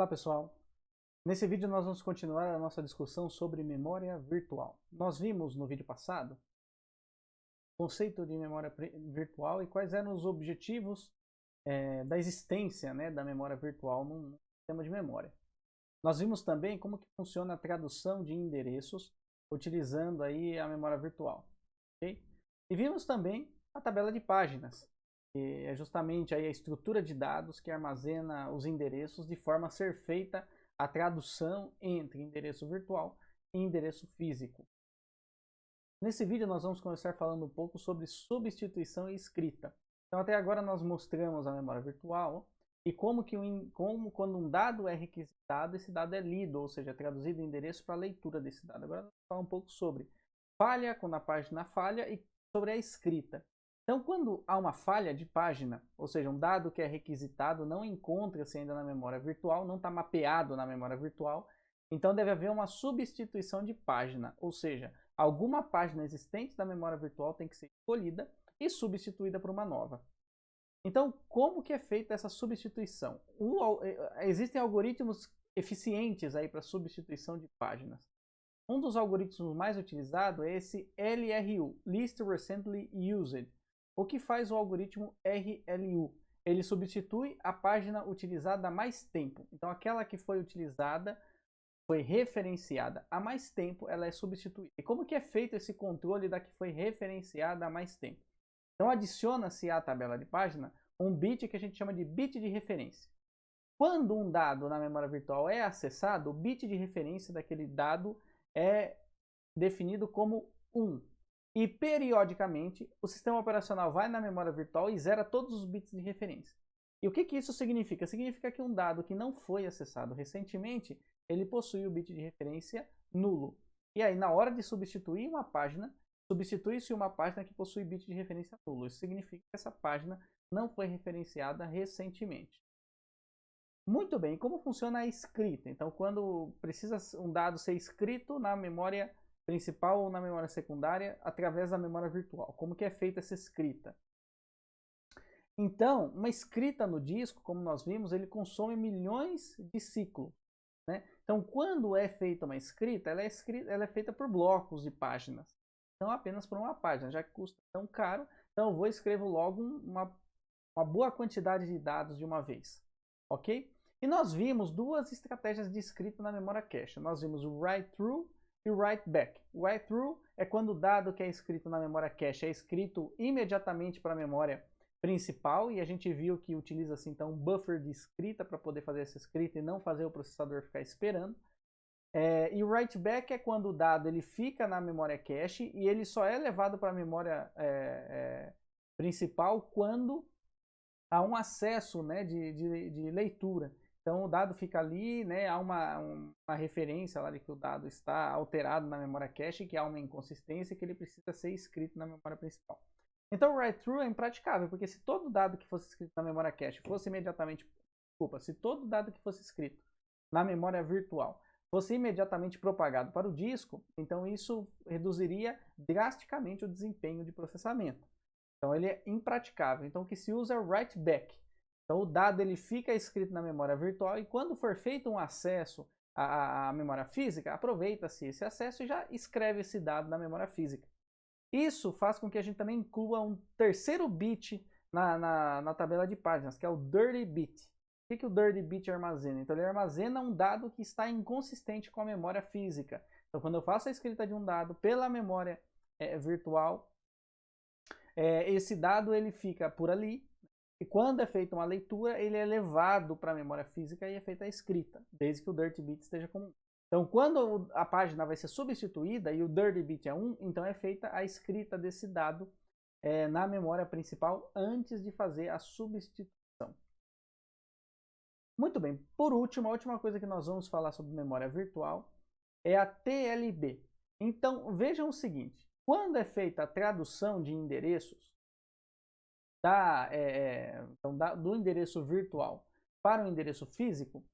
Olá pessoal, nesse vídeo nós vamos continuar a nossa discussão sobre memória virtual. Nós vimos no vídeo passado o conceito de memória virtual e quais eram os objetivos da existência, da memória virtual num sistema de memória. Nós vimos também como que funciona a tradução de endereços utilizando aí a memória virtual. Okay? E vimos também a tabela de páginas, que é justamente aí a estrutura de dados que armazena os endereços de forma a ser feita a tradução entre endereço virtual e endereço físico. Nesse vídeo nós vamos começar falando um pouco sobre substituição e escrita. Então até agora nós mostramos a memória virtual e como quando um dado é requisitado, esse dado é lido, ou seja, traduzido em endereço para a leitura desse dado. Agora nós vamos falar um pouco sobre falha, quando a página falha, e sobre a escrita. Então, quando há uma falha de página, ou seja, um dado que é requisitado não encontra-se ainda na memória virtual, não está mapeado na memória virtual, então deve haver uma substituição de página, ou seja, alguma página existente da memória virtual tem que ser escolhida e substituída por uma nova. Então, como que é feita essa substituição? Existem algoritmos eficientes aí para substituição de páginas. Um dos algoritmos mais utilizados é esse LRU, Least Recently Used. O que faz o algoritmo RLU? Ele substitui a página utilizada há mais tempo. Então, aquela que foi utilizada, foi referenciada há mais tempo, ela é substituída. E como que é feito esse controle da que foi referenciada há mais tempo? Então, adiciona-se à tabela de página um bit que a gente chama de bit de referência. Quando um dado na memória virtual é acessado, o bit de referência daquele dado é definido como 1. E, periodicamente, o sistema operacional vai na memória virtual e zera todos os bits de referência. E o que isso significa? Significa que um dado que não foi acessado recentemente, ele possui o bit de referência nulo. E aí, na hora de substituir uma página, substitui-se uma página que possui bit de referência nulo. Isso significa que essa página não foi referenciada recentemente. Muito bem, como funciona a escrita? Então, quando precisa um dado ser escrito na memória principal ou na memória secundária através da memória virtual. Como que é feita essa escrita? Então, uma escrita no disco, como nós vimos, ele consome milhões de ciclos. Então, quando é feita uma escrita, ela é feita por blocos de páginas, não apenas por uma página, já que custa tão caro. Então, eu vou escrever logo uma boa quantidade de dados de uma vez. Ok? E nós vimos duas estratégias de escrita na memória cache. Nós vimos o write-through e o write-back. O write-through é quando o dado que é escrito na memória cache é escrito imediatamente para a memória principal, e a gente viu que utiliza-se então um buffer de escrita para poder fazer essa escrita e não fazer o processador ficar esperando. E o write-back é quando o dado ele fica na memória cache e ele só é levado para a memória principal quando há um acesso de leitura. Então o dado fica ali, há uma referência lá de que o dado está alterado na memória cache, que há uma inconsistência que ele precisa ser escrito na memória principal. Então o write-through é impraticável, porque se todo dado que fosse escrito na memória cache fosse se todo dado que fosse escrito na memória virtual fosse imediatamente propagado para o disco, então isso reduziria drasticamente o desempenho de processamento. Então ele é impraticável. Então o que se usa é o write-back. Então o dado ele fica escrito na memória virtual e quando for feito um acesso à memória física, aproveita-se esse acesso e já escreve esse dado na memória física. Isso faz com que a gente também inclua um terceiro bit na tabela de páginas, que é o dirty bit. O que o dirty bit armazena? Então ele armazena um dado que está inconsistente com a memória física. Então quando eu faço a escrita de um dado pela memória virtual, esse dado ele fica por ali, e quando é feita uma leitura, ele é levado para a memória física e é feita a escrita, desde que o dirty bit esteja comum. Então, quando a página vai ser substituída e o dirty bit é 1, então é feita a escrita desse dado na memória principal antes de fazer a substituição. Muito bem, por último, a última coisa que nós vamos falar sobre memória virtual é a TLB. Então, vejam o seguinte, quando é feita a tradução de endereços do endereço virtual para o endereço físico,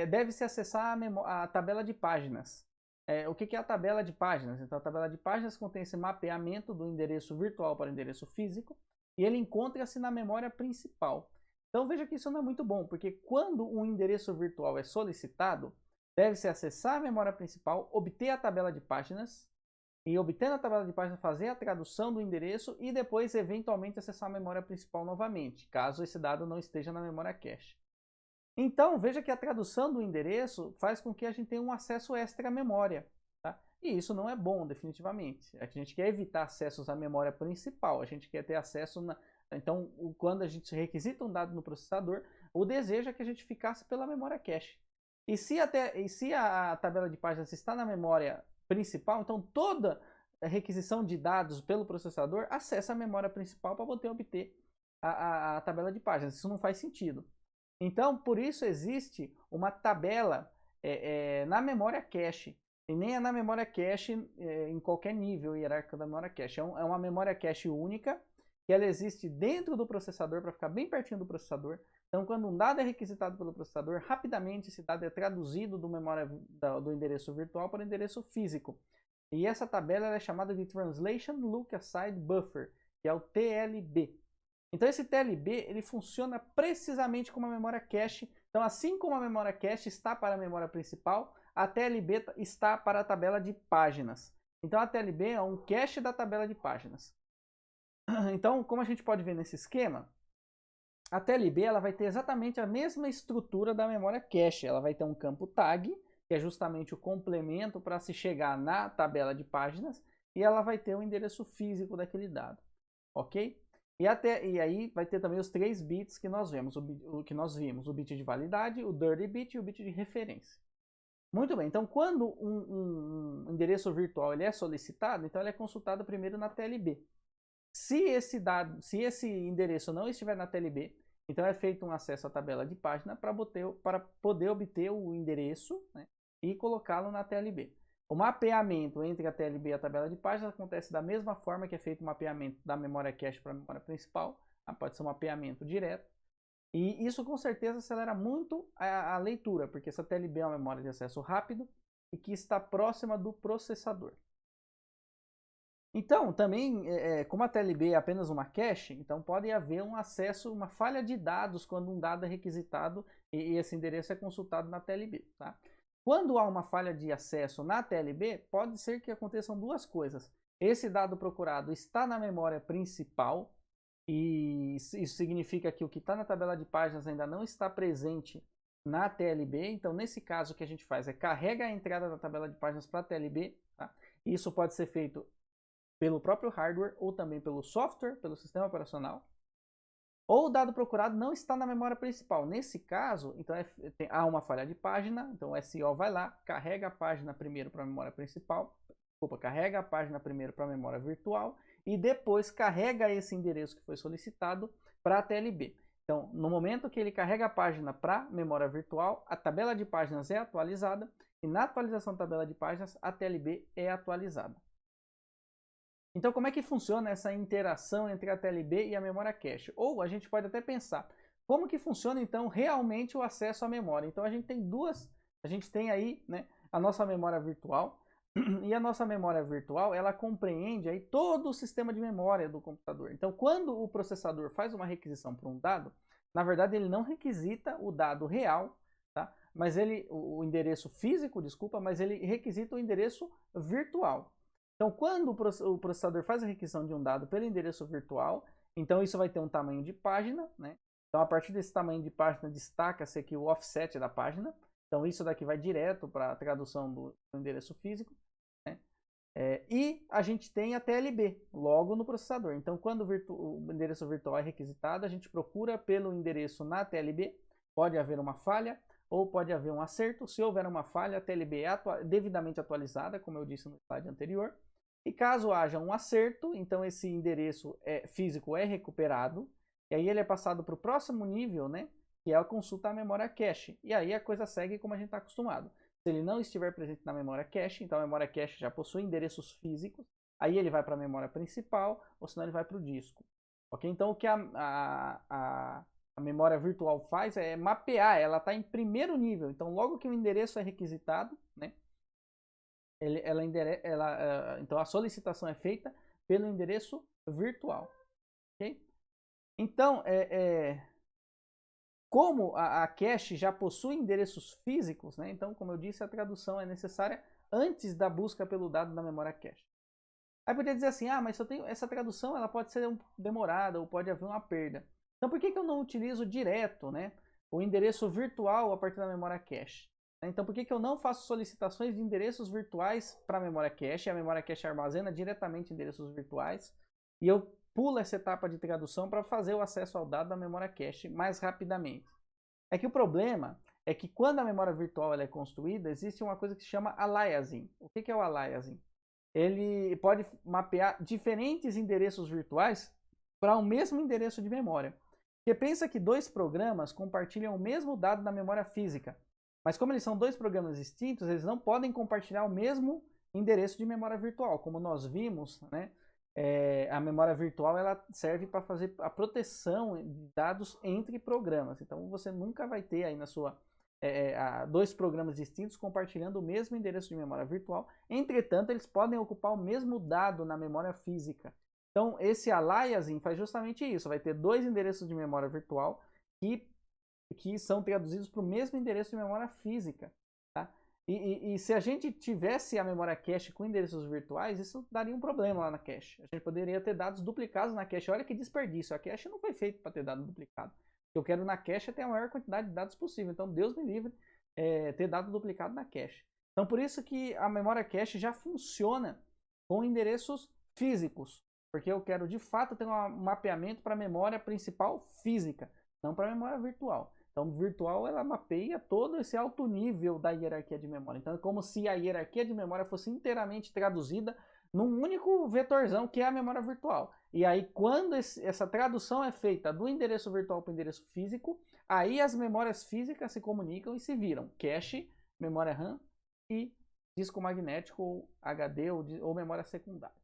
deve-se acessar a tabela de páginas. O que é a tabela de páginas? Então, a tabela de páginas contém esse mapeamento do endereço virtual para o endereço físico e ele encontra-se na memória principal. Então veja que isso não é muito bom, porque quando um endereço virtual é solicitado, deve-se acessar a memória principal, obter a tabela de páginas, e obtendo a tabela de páginas fazer a tradução do endereço e depois eventualmente acessar a memória principal novamente, caso esse dado não esteja na memória cache. Então veja que a tradução do endereço faz com que a gente tenha um acesso extra à memória. Tá? E isso não é bom, definitivamente. A gente quer evitar acessos à memória principal, a gente quer ter acesso na... Então, quando a gente requisita um dado no processador, o desejo é que a gente ficasse pela memória cache. E se a tabela de páginas está na memória principal, então toda requisição de dados pelo processador acessa a memória principal para poder obter a tabela de páginas. Isso não faz sentido. Então, por isso existe uma tabela na memória cache. E nem é na memória cache em qualquer nível hierárquico da memória cache. É uma memória cache única, que ela existe dentro do processador, para ficar bem pertinho do processador. Então, quando um dado é requisitado pelo processador, rapidamente esse dado é traduzido do endereço virtual para o endereço físico. E essa tabela é chamada de Translation Look Aside Buffer, que é o TLB. Então, esse TLB ele funciona precisamente como a memória cache. Então, assim como a memória cache está para a memória principal, a TLB está para a tabela de páginas. Então, a TLB é um cache da tabela de páginas. Então, como a gente pode ver nesse esquema, a TLB ela vai ter exatamente a mesma estrutura da memória cache. Ela vai ter um campo tag, que é justamente o complemento para se chegar na tabela de páginas, e ela vai ter o endereço físico daquele dado, ok? E aí vai ter também os 3 bits que nós vimos, o bit de validade, o dirty bit e o bit de referência. Muito bem, então quando um endereço virtual ele é solicitado, então ele é consultado primeiro na TLB. Se esse endereço não estiver na TLB, então é feito um acesso à tabela de página para poder obter o endereço, né, e colocá-lo na TLB. O mapeamento entre a TLB e a tabela de páginas acontece da mesma forma que é feito o mapeamento da memória cache para a memória principal. Pode ser um mapeamento direto. E isso com certeza acelera muito a leitura, porque essa TLB é uma memória de acesso rápido e que está próxima do processador. Então, também, como a TLB é apenas uma cache, então pode haver um acesso, uma falha de dados quando um dado é requisitado e esse endereço é consultado na TLB. Tá? Quando há uma falha de acesso na TLB, pode ser que aconteçam 2 coisas. Esse dado procurado está na memória principal, e isso significa que o que está na tabela de páginas ainda não está presente na TLB. Então, nesse caso, o que a gente faz é carrega a entrada da tabela de páginas para a TLB. Tá? Isso pode ser feito pelo próprio hardware ou também pelo software, pelo sistema operacional. Ou o dado procurado não está na memória principal. Nesse caso, então há uma falha de página, então o SO vai lá, carrega a página primeiro para a memória principal, carrega a página primeiro para a memória virtual e depois carrega esse endereço que foi solicitado para a TLB. Então, no momento que ele carrega a página para a memória virtual, a tabela de páginas é atualizada e na atualização da tabela de páginas, a TLB é atualizada. Então, como é que funciona essa interação entre a TLB e a memória cache? Ou a gente pode até pensar, como que funciona então realmente o acesso à memória? Então, a gente tem aí, né, a nossa memória virtual, e a nossa memória virtual, ela compreende aí todo o sistema de memória do computador. Então, quando o processador faz uma requisição para um dado, na verdade ele não requisita o dado real, tá? Mas o endereço físico, desculpa, mas ele requisita o endereço virtual. Então, quando o processador faz a requisição de um dado pelo endereço virtual, então isso vai ter um tamanho de página, né? Então, a partir desse tamanho de página, destaca-se aqui o offset da página. Então, isso daqui vai direto para a tradução do endereço físico. Né? E a gente tem a TLB logo no processador. Então, quando o endereço virtual é requisitado, a gente procura pelo endereço na TLB. Pode haver uma falha ou pode haver um acerto. Se houver uma falha, a TLB é devidamente atualizada, como eu disse no slide anterior. E caso haja um acerto, então esse endereço físico é recuperado. E aí ele é passado para o próximo nível, né? Que é a consulta à memória cache. E aí a coisa segue como a gente está acostumado. Se ele não estiver presente na memória cache, então a memória cache já possui endereços físicos. Aí ele vai para a memória principal, ou senão ele vai para o disco. Ok? Então o que a memória virtual faz é mapear, ela está em primeiro nível. Então logo que o endereço é requisitado, né? Então a solicitação é feita pelo endereço virtual. Okay? Então, como a cache já possui endereços físicos, né, então, como eu disse, a tradução é necessária antes da busca pelo dado na memória cache. Aí poderia dizer assim, mas essa tradução ela pode ser demorada ou pode haver uma perda. Então por que eu não utilizo direto, né, o endereço virtual a partir da memória cache? Então por que eu não faço solicitações de endereços virtuais para a memória cache? A memória cache armazena diretamente endereços virtuais e eu pulo essa etapa de tradução para fazer o acesso ao dado da memória cache mais rapidamente. É que o problema é que quando a memória virtual ela é construída, existe uma coisa que se chama aliasing. O que é o aliasing? Ele pode mapear diferentes endereços virtuais para o mesmo endereço de memória. Porque pensa que dois programas compartilham o mesmo dado na memória física, mas como eles são dois programas distintos, eles não podem compartilhar o mesmo endereço de memória virtual. Como nós vimos, né, a memória virtual ela serve para fazer a proteção de dados entre programas. Então você nunca vai ter aí na sua dois programas distintos compartilhando o mesmo endereço de memória virtual. Entretanto, eles podem ocupar o mesmo dado na memória física. Então, esse aliasing faz justamente isso. Vai ter dois endereços de memória virtual que são traduzidos para o mesmo endereço de memória física. Tá? E se a gente tivesse a memória cache com endereços virtuais, isso daria um problema lá na cache. A gente poderia ter dados duplicados na cache. Olha que desperdício. A cache não foi feita para ter dado duplicado. Eu quero na cache ter a maior quantidade de dados possível. Então, Deus me livre ter dado duplicado na cache. Então, por isso que a memória cache já funciona com endereços físicos. Porque eu quero, de fato, ter um mapeamento para a memória principal física, não para a memória virtual. Então, virtual, ela mapeia todo esse alto nível da hierarquia de memória. Então, é como se a hierarquia de memória fosse inteiramente traduzida num único vetorzão, que é a memória virtual. E aí, quando essa tradução é feita do endereço virtual para o endereço físico, aí as memórias físicas se comunicam e se viram cache, memória RAM e disco magnético, ou HD ou memória secundária.